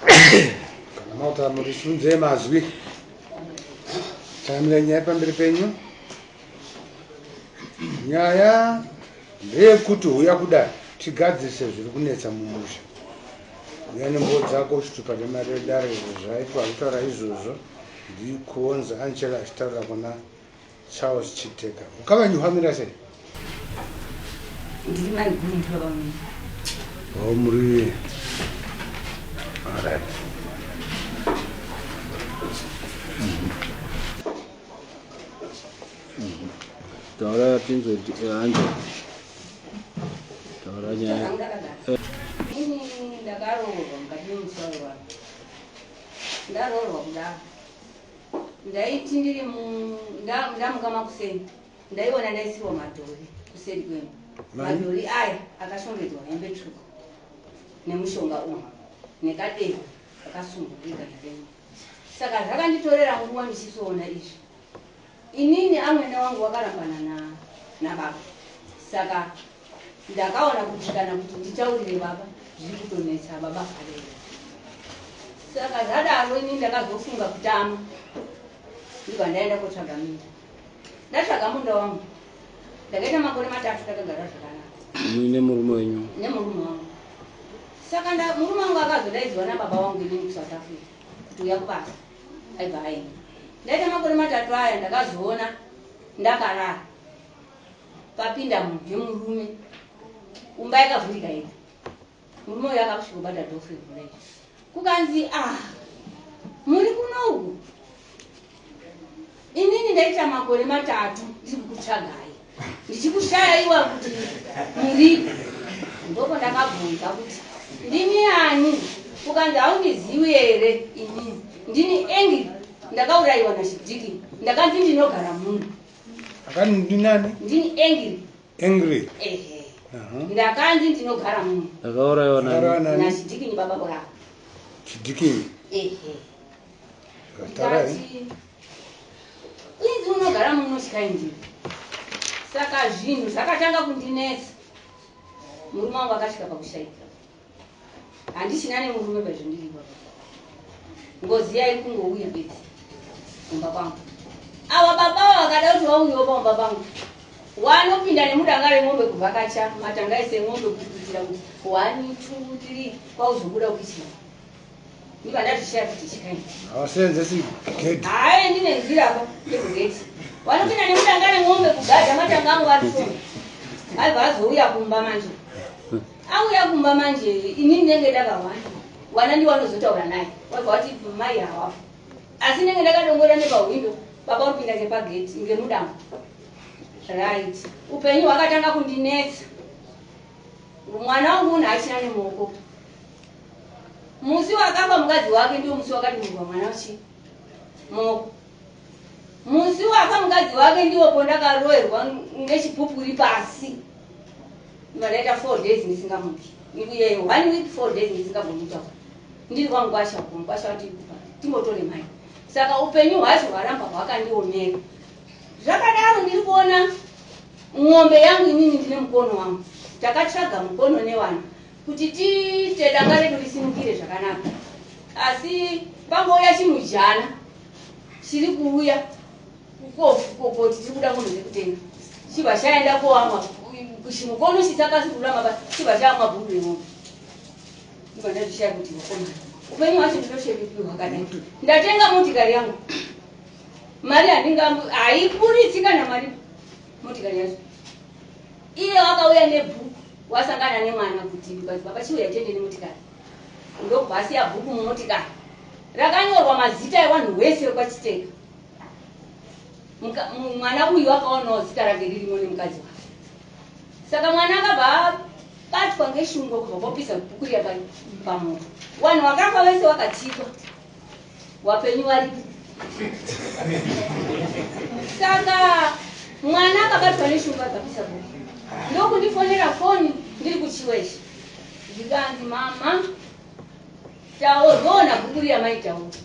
kana mauta murisunze mazwi tamlenya pamberi penyu nyaya ndeyekuti uya kudai tigadzise zviri kunetsa mumusha uya nembo dzako uchitupa nemari yedare zvaitwa kutaura izvozvo ndikuonza Angela achitaura kuna Charles Chiteka ukavanyuhamira sei ndiri mari gumi ndivavamini muri alright taura tinzo anje taura nyaya ini ndakaroorwa mukati memusoro wako ndaroorwa kudaro ndaiti ndiri ndamuka makuseni ndaiona ndaisiwa madhori kuseri kwemba madhori aya akashongedzwa hembe tsvuku nemushonga uyu nekadego akasungurika zvakanyanya saka zvakanditorera nguva ndichizoona izvi inini amwene wangu wakarambana nababa saka ndakaona kuti kana kuti nditaurire baba zviri kutonetsa baba arere saka zvadaro ini ndakazofunga kutama ndibva ndaenda kotsvaga minda ndatsvaga munda wangu ndakaita makore 3 takagara zvakanaka muine murume wenyu nemurume wangu saka murume wangu akazodaidzwa nababa wangu inini kuSouth Africa kuti uya kubasa aibva aenda ndaita makore 3 aya ndakazoona ndakarara papinda mubve murume umba yakavhurika ega murume uyo akakusvika kubata dhofu revhura izvi kukanzi muri kunoku inini ndaita makore 3 ndiri kukutsvagai ndichikushayaiwa kuti muripo ndoko ndakabvunza kuti ndini ani ukanzi haundizivi here inini ndini Engiri ndakaurayiwa naChidiki ndakanzi ndinogara muno akani ndinani ndini Engiri ehe ndakanzi ndinogara muno ndakaurayiwa naChidiki ni baba bora Chidiki ehe ndikati inzi unogara muno chikaindiri saka zvinhu zvakatanga kundinetsa murume wangu akasvika pakushaika handichina nemurume pazvindiri baba ngozi yairi kungouya bedzi kumba kwangu ava baba vakada kuti vauyawo pamumba pangu wanopinda nemudanga remombe kuvhakacha matanga aise emombe kuitira kuti 1 2 3 kwauzobuda kuchina ndibva ndazvishaya kuti chikaini havasenzesi gate hayi ndine nzira apa ndekugeti wanopinda nemudanga remombe kugadha matanga angu arisoma aibva azouya kumba manje auya kumba manje inini ndenge ndakahwana wana ndiwo anozotaura naye wabva wati mai hawapo asi ndenge ndakadongora nepahwindo baba uripinda nepageti ngemudango right upenyu hwakatanga kundinetsa mwana wangu unhu achina nemuoko musi wakafa mukadzi wake ndiwo musi wakadimurwa mwana uchi muoko musi wafa mukadzi wake ndiwo pondakaroerwa nechipupuri pasi ndikaita 4 days ndisingamuki iye 1 week 4 days ndisingabonitaura ndiri kwangukwasha kumkwasha kuti timbotore mai saka upenyu hwacho hwaramba hwakandionera zvakadaro ndiri kuona ng'ombe yangu inini ndine mukono wangu takatsvaga mukono newana kuti tiite danga redu risimukire zvakanaka asi pangouya chimujana chiri kuuya kokoti tiri kuda munhu zvekutenga chibva chaenda koamwa chimukono chisakasikurama basi chibva chaamwa bhuru remombe ndibva ndazvishaya kuti vakomana upenyu hwacho ndinoshepepiri hwakadai ndatenga motikari yangu mari haikuritsi kana mari motikari yacho iye wakauya nebhuku wasangana nemwana kuti baba chiuya tende nemotikari ndobva asiya bhuku mumotikari rakanyorwa mazita evanhu vese vekwachiteka mwana uyu akaonawo zita rake ririmo nemukadzi wake saka mwana akabva abatwa ngeshungo kubva kwapisa bhuku riya pamoto vanhu vakafa vese vakatikwa wapenyu varipo saka mwana akabatwa neshungu akapisa bhuku ndokundifonera foni ndiri kuchiweshi ndikanzi mama taona bhuku riya maitaura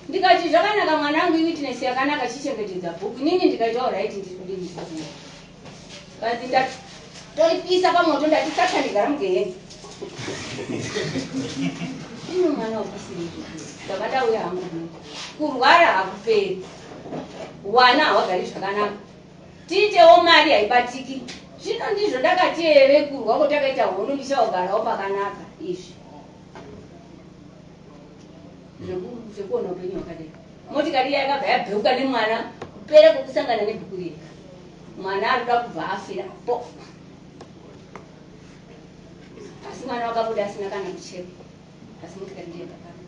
ndikati zvakanaka mwanangu witness yakanaka chichengetedza bhuku nini ndikati alright ndiri kudini kanzi ndatoripisa pamoto ndati sacha ndigara mugeheni ini mwana wakusiri ndakadauya hangu kurwara hakuperi wana hawagari zvakanaka tiitewo mari haibatiki zvino ndizvo ndakati ere kurwa kotakaita hono ndichagarawo pakanaka izvi zvekuona upenyu hwakadai motikari yakabva yabheuka nemwana kupera kwekusangana nebhuku riri mwana arikuda kubva afira po asi mwana wakabuda asina kana kuchekwa asi motikari ndiyakakana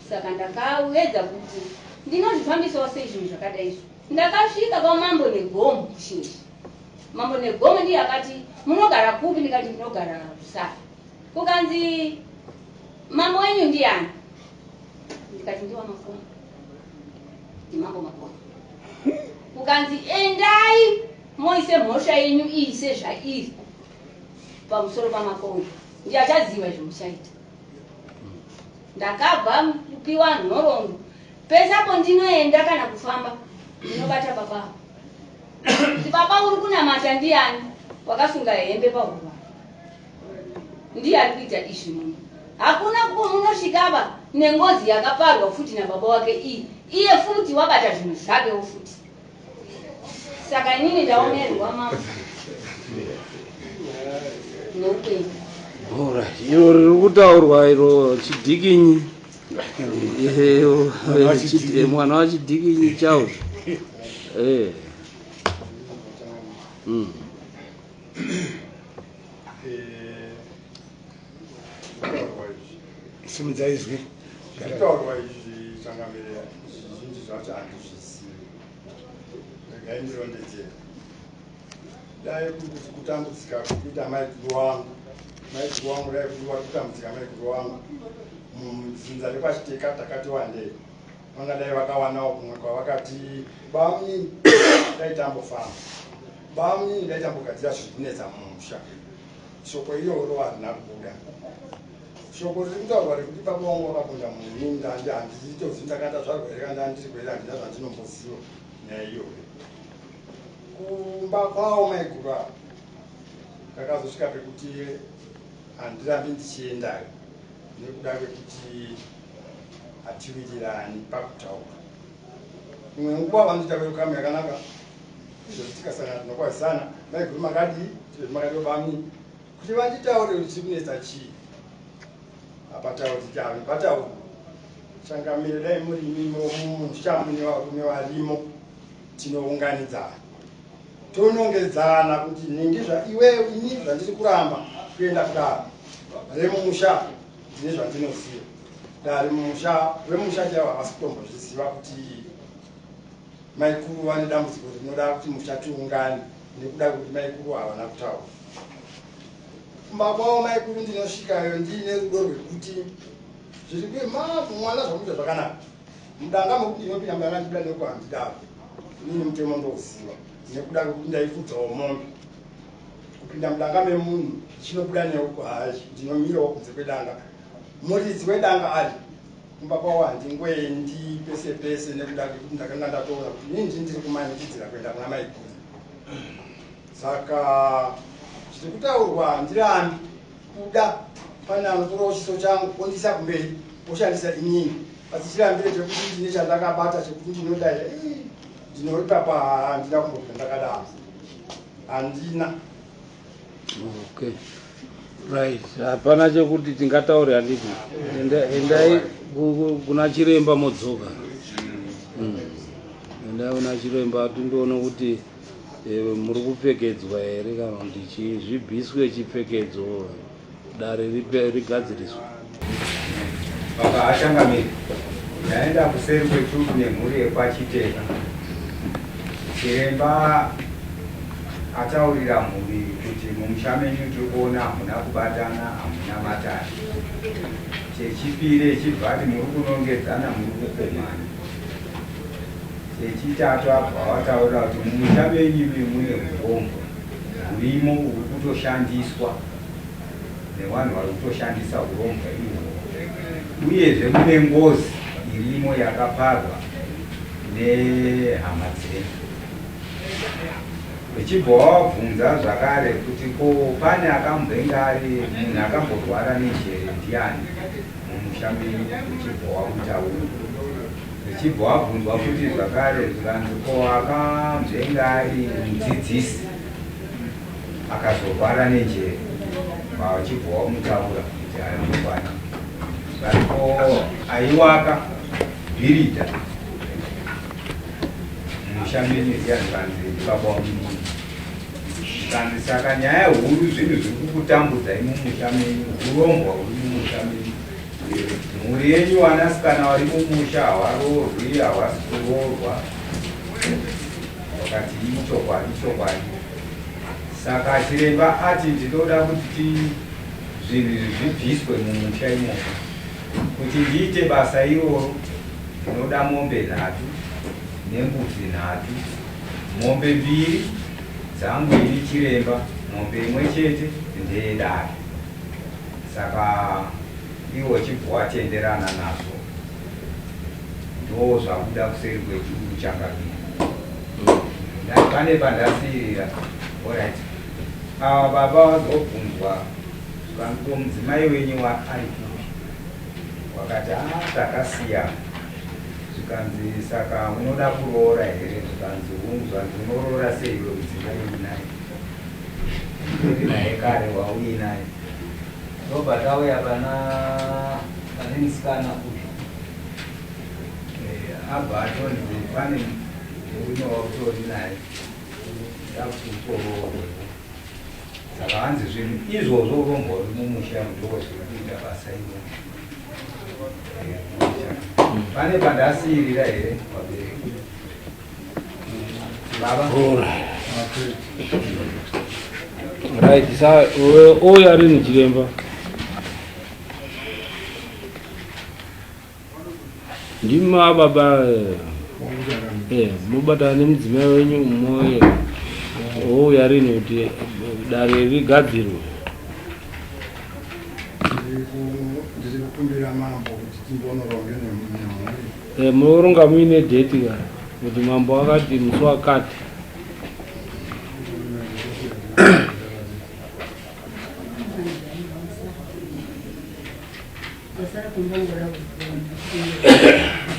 saka ndakawedza kuti ndinozvifambisawo sei zvinhu zvakadai izvo ndakasvika kwamambo negomo kushinji mambo negomo ndiye akati munogara kupi ndikati ndinogara Rusafa kukanzi mambo wenyu ndiani ndikati ndiwa Makomo ndimambo Makomo kukanzi endai moise mhosva yenyu iise zvairi pamusoro paMakomo ndiye achaziva zvomushaita ndakabva kupiwa nhoroondo pesapo ndinoenda kana kufamba ndinobata baba kuti baba uri kunamata ndiani wakasunga hembe pahurwa ndiye ari kuita izvi muno hakuna munosvikaba nengozi yakaparwa futi nababa wake iye futi wabata zvinhu zvakewo futi saka inini ndaomerwa mama noupenyu iro riri kutaurwa iro chidhikinyi mwana wachidhikinyi chauzvo simudzaizwi zvitaurwa izvi changamire zvizhinji zvacho handizvisivi regai ndirondedzera dai kuti kutambudzika kuita maikuru wangu dai kuti wari kutambudzika maikuru wangu mudzinza repachiteka takati wandei vangadai vakawanawo kumwe kwavakati bamuni daitambofamba bamuni daitambogadzira zviri kunetsa mumusha shoko iroro harina kubuda shoko riri kutaurwa rekuti baba wangu wakapinda muminda handizitozi ndakanda zvarwereka ndandiri kwera handina zvandinomboziva naiyoyo kumba kwavo maiguru avo kakazosvika pekuti handirambi ndichiendayo nekuda kwekuti hatiwirirani pakutaura imwe nguva vanoita kwerukamu yakanaka izvozvi tikasangana tinokwazisana maiguru makadii makadiwo bamini kuti vanditaure kuti chiri kunetsa chii hapatauri patauri changamire dai murimi mumusha mune varume varimo tinounganidzana tonongedzana kuti iwewe ini zvandiri kuramba kuenda kudaro remumusha ndine zvandinoziva dare vemusha chaivo havasi kutombozviziva kuti maikuru vane dambudziko rinoda kuti musha tiungane nekuda kuti maikuru havana kutaura kumba kwavo maikuru ndinosvikayo ndiine rudo rwekuti zviri kuye mwana zvakuita zvakanaka mudanga mekuti inopinda mudanga ndida nekuhandidaro inini mutemo ndouziva nekuda kwekuti ndaifudzawo mombe kupinda mudanga memunhu chinobuda neuko hayi ndinomirawo kunze kwedanga muridzi wedanga ari kumba kwavo handingoendi pese pese nekuda kwekuti ndakanga ndatoona kuti inini ndiri kumanikidzira kuenda kuna maikuru saka zviri kutaurwa handirambi kuda pane anotorawo chiso changu ondisa kumberi oshandisa inini asi chirambire chekuti ndine chandakabata chekuti ndinodai ndinoipapa handina kumbobva ndakadaro handina okay right hapana chekuti tingataure handiti endai kuna chiremba modzoka endai kuna chiremba tindoona kuti muri kupfekedzwa here kana kuti zvibviswe chipfekedzo dare rigadziriswa baba ashangamiri ndaenda kuseri kwetutu nemhuri yekwachiteka chiremba ataurira mhuri kuti mumusha menyu tiri kuona hamuna kubatana hamuna matari chechipiri echibva ati muri kunongedzana muri kukomana chechitatu abva wataurira kuti mumusha menyu mune urombo hurimo uri kutoshandiswa nevanhu vari kutoshandisa urombo ihwo uyezve mune ngozi irimo yakaparwa nehama dzenyu vechibva wabvunza zvakare kuti ko pane akambenge ari munhu akamborwara nenjere ndiani mumusha menyu, vechibva wakutaura. Vechibva wabvunzwa futi zvakare zvikanzi ko akambenge ari mudzidzisi akazorwara nenjere, vachibva wamutaura kuti anokwana. Ko aiwaka bhiridha mumusha menyu ndiani, kanzi baba wamunini. Kanzi saka nyaya huru zvinhu zviri kukutambudzai mumusha menyu, urongwa huri mumusha menyu. Mhuri yenyu vanasikana vari mumusha havarorwi, havasi kuroorwa. Wakati ichokwadi chokwadi. Saka chiremba ati ndinoda kuti zvinhu izvi zvibviswe mumusha imomo. Kuti ndiite basa iroro ndinoda mombe 3 nembudzi 3, mombe 2 dzangu iri chiremba, mombe imwe chete ndeyedare. Saka iwo chibva watenderana nazvo, ndo zvakuda kuseri kwechuru chakabira. Pane pandasirira, alright. Baba wazobvunzwa zvikanzi mudzimai wenyu ari kupi, wakati takasiyana. Zvikanzi saka unoda kuroora here, zvikanzi zvanzi unoroora sei iwe mudzimai uinaye, iri naye kare wauye naye. Ndobva tauya pane musikana uyu, abva atonzi pane murume wautori naye takutorore. Saka hanzi zvinhu izvozvo urombo ruri mumusha ndo zviri kuita basa iroro. Pane pandasiyirira here vabereki baba? Right, sa oyo ari muchiremba ndima baba mubatana nemudzimai wenyu mmoyo oyo ari kuti dare rigadzirwe. Ndiri kukumbira mambo kuti timbonoronge nemhuri. Munoronga muine dheti kana kuti mambo akati musi wakati.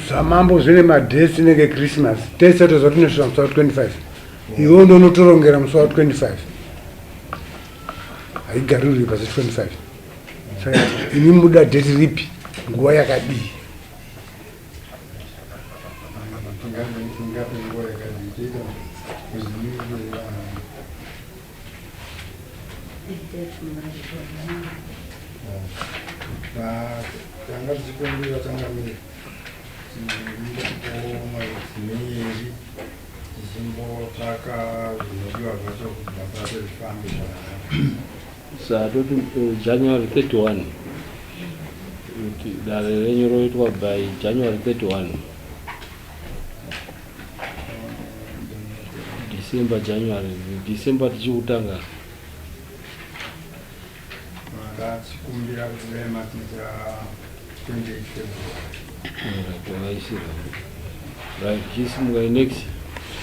Zvamambo zvine madhesi nenge Christmas. Tese tozotinosvika musi wa25. Iwo ndo unotorongera musi wa25. Haigaruri pasi 25. Saka ini muda dheti ripi, nguva yakadii? Tanga tichikumbira tangamire tichimbomairi tichimbotsvaka zvinodiwa zvacho kuti basa racho rifambe zvakanaka. Satoti January 31 kuti dare renyu roitwa by January 31, December January, December tichikutanga. Ndachikumbira kuti vematinza 28 February. Right, chisimuka next